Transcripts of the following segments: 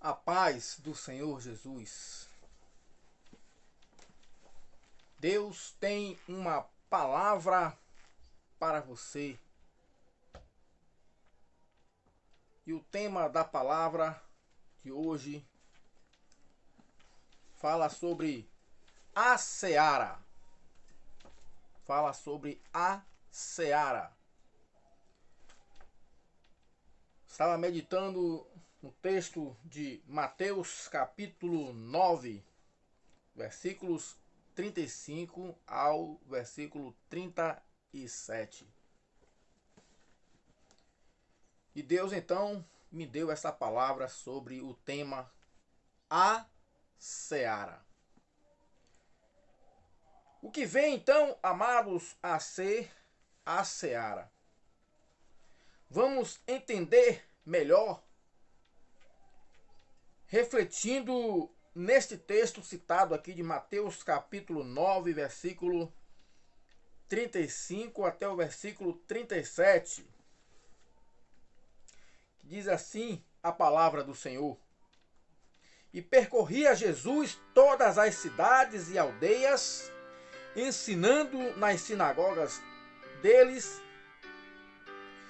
A paz do Senhor Jesus. Deus tem uma palavra para você. E o tema da palavra de hoje fala sobre a seara. Fala sobre a seara. Estava meditando no texto de Mateus capítulo 9, versículos 35 ao versículo 37. E Deus então me deu essa palavra sobre o tema a seara. O que vem então, amados, a ser a seara? Vamos entender melhor refletindo neste texto citado aqui de Mateus capítulo 9, versículo 35 até o versículo 37. Que diz assim a palavra do Senhor: E percorria Jesus todas as cidades e aldeias, ensinando nas sinagogas deles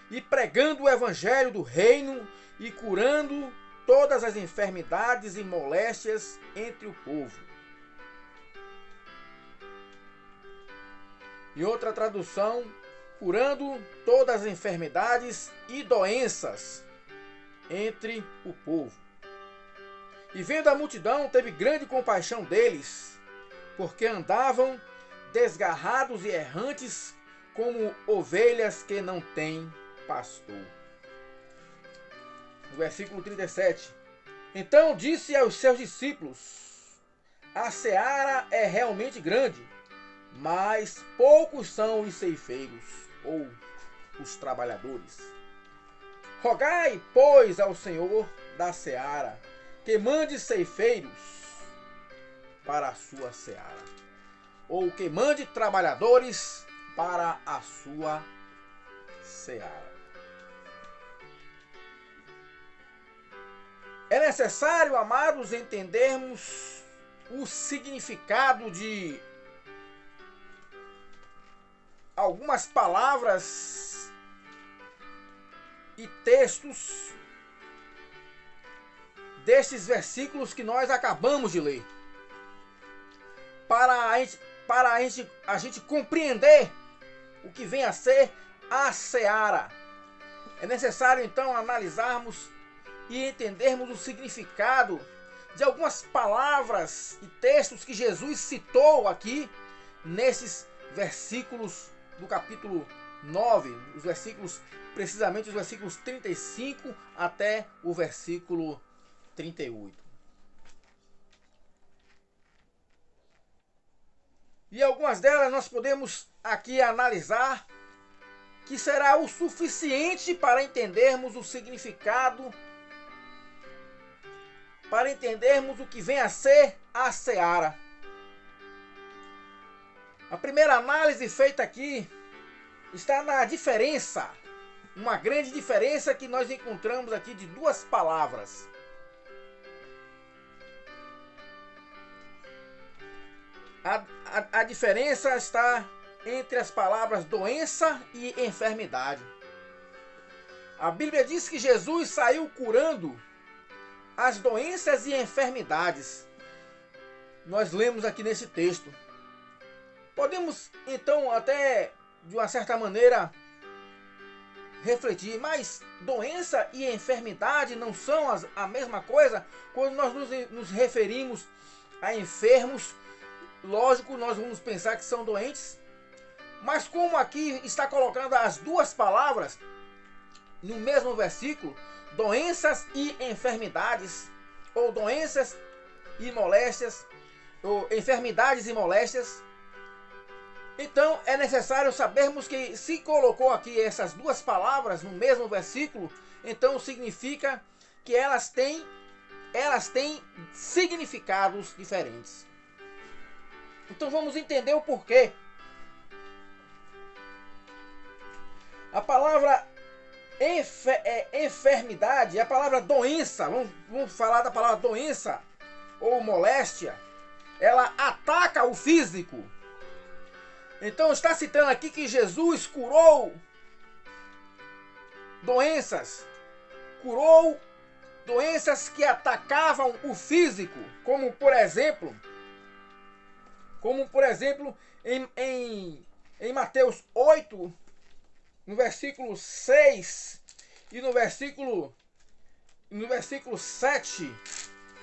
e pregando o evangelho do reino e curando todas as enfermidades e moléstias entre o povo. Em outra tradução, curando todas as enfermidades e doenças entre o povo. E vendo a multidão, teve grande compaixão deles, porque andavam desgarrados e errantes como ovelhas que não têm pastor. No versículo 37. Então disse aos seus discípulos: A seara é realmente grande, mas poucos são os ceifeiros, ou os trabalhadores. Rogai, pois, ao Senhor da seara, que mande ceifeiros para a sua seara, ou que mande trabalhadores para a sua seara. É necessário, amados, entendermos o significado de algumas palavras e textos destes versículos que nós acabamos de ler, para a gente compreender o que vem a ser a seara. É necessário então analisarmos e entendermos o significado de algumas palavras e textos que Jesus citou aqui nesses versículos do capítulo 9, os versículos, precisamente os versículos 35 até o versículo 38. E algumas delas nós podemos aqui analisar, que será o suficiente para entendermos o significado, para entendermos o que vem a ser a seara. A primeira análise feita aqui está na diferença, uma grande diferença que nós encontramos aqui de duas palavras. A diferença está entre as palavras doença e enfermidade. A Bíblia diz que Jesus saiu curando as doenças e enfermidades. Nós lemos aqui nesse texto. Podemos então até de uma certa maneira refletir, mas doença e enfermidade não são a mesma coisa? Quando nós nos referimos a enfermos, lógico, nós vamos pensar que são doentes. Mas como aqui está colocando as duas palavras no mesmo versículo, doenças e enfermidades, ou doenças e moléstias, ou enfermidades e moléstias, então é necessário sabermos que se colocou aqui essas duas palavras no mesmo versículo, então significa que elas têm significados diferentes. Então vamos entender o porquê. A palavra enfermidade, a palavra doença, vamos falar da palavra doença ou moléstia, ela ataca o físico. Então está citando aqui que Jesus curou doenças que atacavam o físico, como por exemplo em Mateus 8, no versículo 6 e no versículo 7,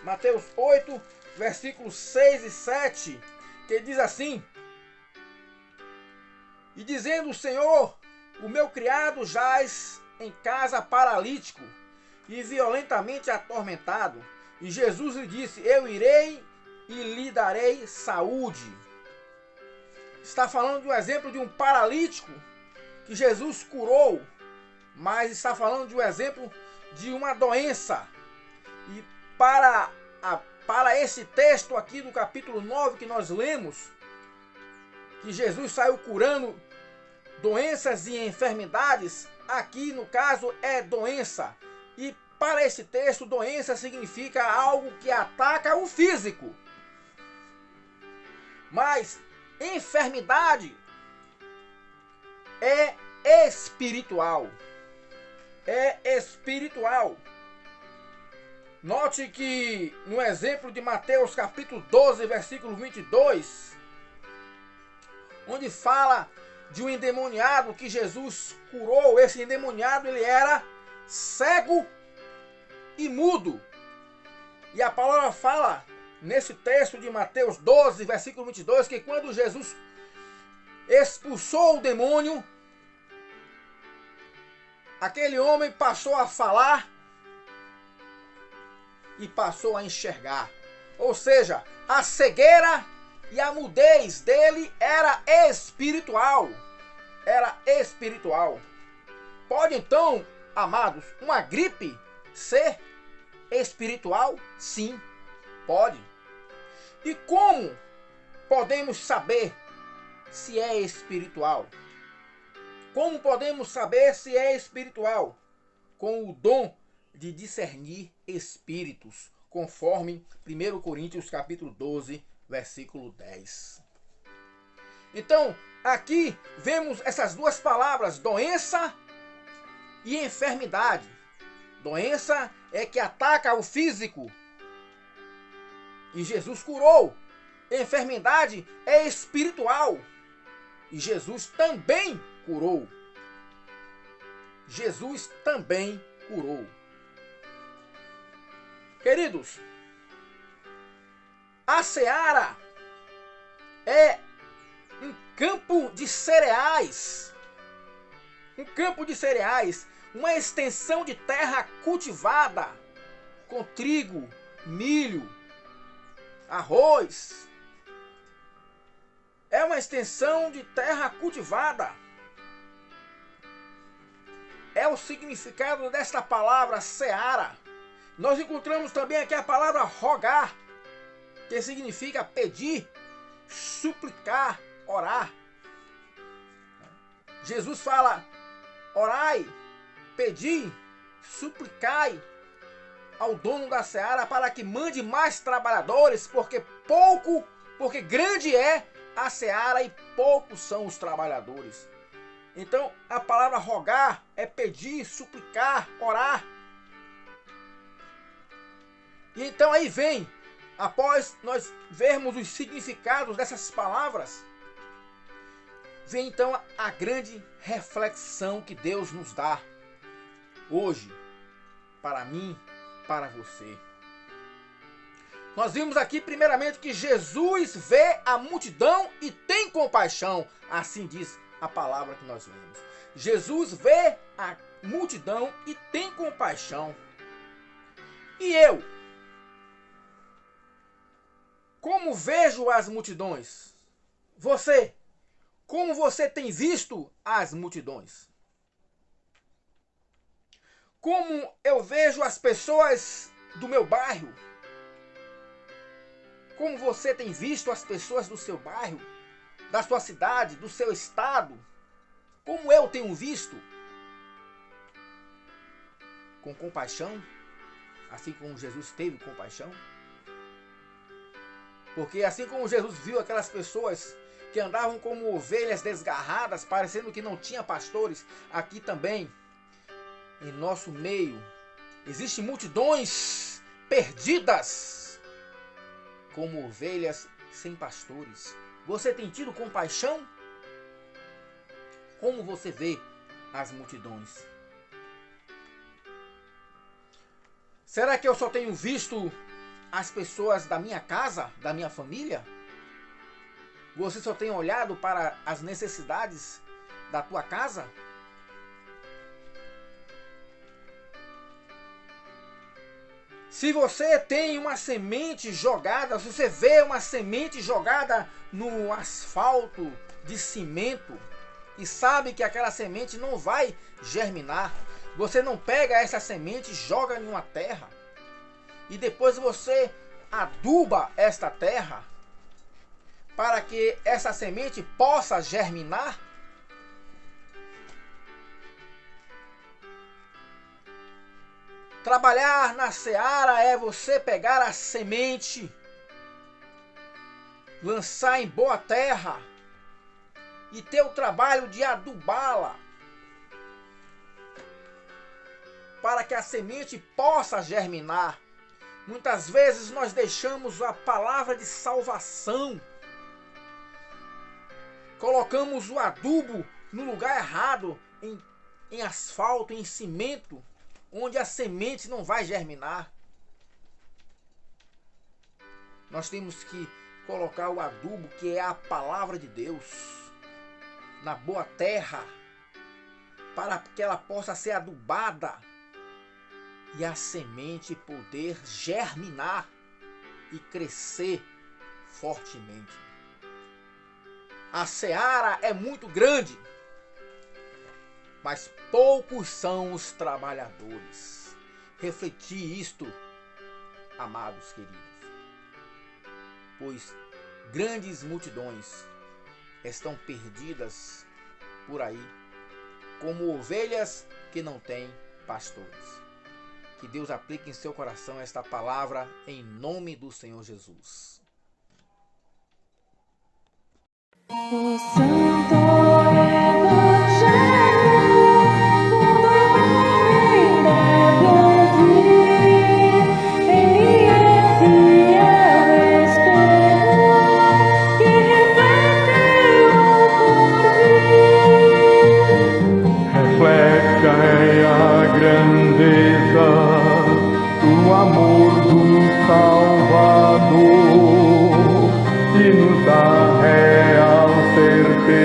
Mateus 8, versículos 6 e 7, que diz assim: e dizendo o Senhor, o meu criado jaz em casa paralítico e violentamente atormentado. E Jesus lhe disse: eu irei e lhe darei saúde. Está falando de um exemplo de um paralítico que Jesus curou, mas está falando de um exemplo de uma doença. E para esse texto aqui do capítulo 9 que nós lemos, que Jesus saiu curando doenças e enfermidades, aqui no caso é doença. E para esse texto, doença significa algo que ataca o físico. Mas enfermidade é espiritual. É espiritual. Note que no exemplo de Mateus capítulo 12, versículo 22, onde fala de um endemoniado que Jesus curou. Esse endemoniado, ele era cego e mudo. E a palavra fala nesse texto de Mateus 12, versículo 22, que quando Jesus expulsou o demônio, aquele homem passou a falar e passou a enxergar. Ou seja, a cegueira e a mudez dele era espiritual. Era espiritual. Pode então, amados, uma gripe ser espiritual? Sim, pode. E como podemos saber se é espiritual? Como podemos saber se é espiritual? Com o dom de discernir espíritos, conforme 1 Coríntios capítulo 12, versículo 10. Então, aqui vemos essas duas palavras, doença e enfermidade. Doença é que ataca o físico, e Jesus curou. Enfermidade é espiritual, e Jesus também curou. Jesus também curou. Queridos, a seara é um campo de cereais. Um campo de cereais, uma extensão de terra cultivada com trigo, milho, arroz. É uma extensão de terra cultivada. É o significado desta palavra seara. Nós encontramos também aqui a palavra rogar, que significa pedir, suplicar, orar. Jesus fala: orai, pedi, suplicai ao dono da seara para que mande mais trabalhadores, porque grande é a seara e poucos são os trabalhadores. Então, a palavra rogar é pedir, suplicar, orar. E então aí vem, após nós vermos os significados dessas palavras, vem então a grande reflexão que Deus nos dá hoje, para mim, para você. Nós vimos aqui primeiramente que Jesus vê a multidão e tem compaixão, assim diz a palavra que nós lemos. Jesus vê a multidão e tem compaixão. E eu? Como vejo as multidões? Você? Como você tem visto as multidões? Como eu vejo as pessoas do meu bairro? Como você tem visto as pessoas do seu bairro, da sua cidade, do seu estado? Como eu tenho visto? com compaixão, assim como Jesus teve compaixão? Porque assim como Jesus viu aquelas pessoas que andavam como ovelhas desgarradas, parecendo que não tinha pastores, aqui também, em nosso meio, existem multidões perdidas, como ovelhas sem pastores. Você tem tido compaixão? Como você vê as multidões? Será que eu só tenho visto as pessoas da minha casa, da minha família? Você só tem olhado para as necessidades da tua casa? Se você tem uma semente jogada, se você vê uma semente jogada no asfalto de cimento e sabe que aquela semente não vai germinar, você não pega essa semente e joga em uma terra e depois você aduba esta terra para que essa semente possa germinar? Trabalhar na seara é você pegar a semente, lançar em boa terra e ter o trabalho de adubá-la para que a semente possa germinar. Muitas vezes nós deixamos a palavra de salvação, colocamos o adubo no lugar errado, em asfalto, em cimento, onde a semente não vai germinar. Nós temos que colocar o adubo, que é a palavra de Deus, na boa terra, para que ela possa ser adubada e a semente poder germinar e crescer fortemente. A seara é muito grande, mas poucos são os trabalhadores. Refleti isto, amados queridos, pois grandes multidões estão perdidas por aí, como ovelhas que não têm pastores. Que Deus aplique em seu coração esta palavra em nome do Senhor Jesus. O Santo Evangelho, todo homem deve ouvir. Ele é fiel espelho que reflete o porvir. Reflete a grandeza do amor do Salvador e nos dá real certeza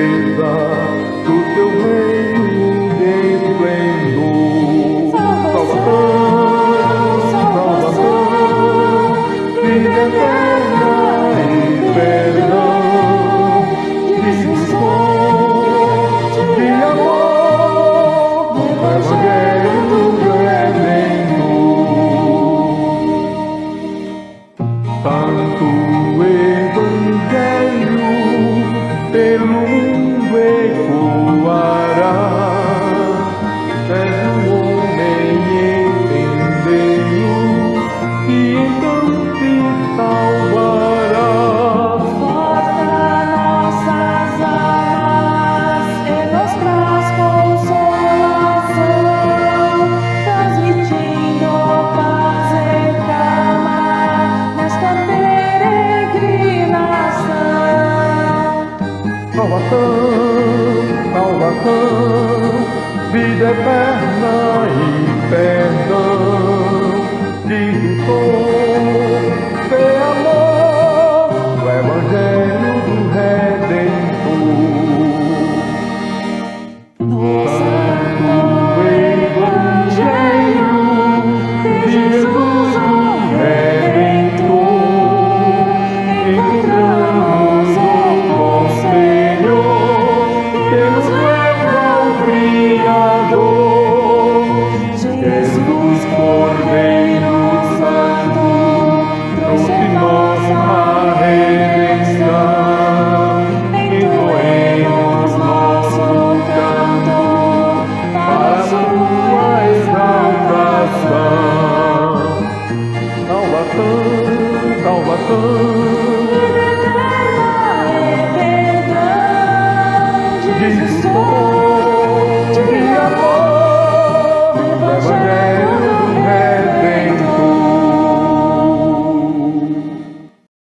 Vida eterna é perdão, Jesus.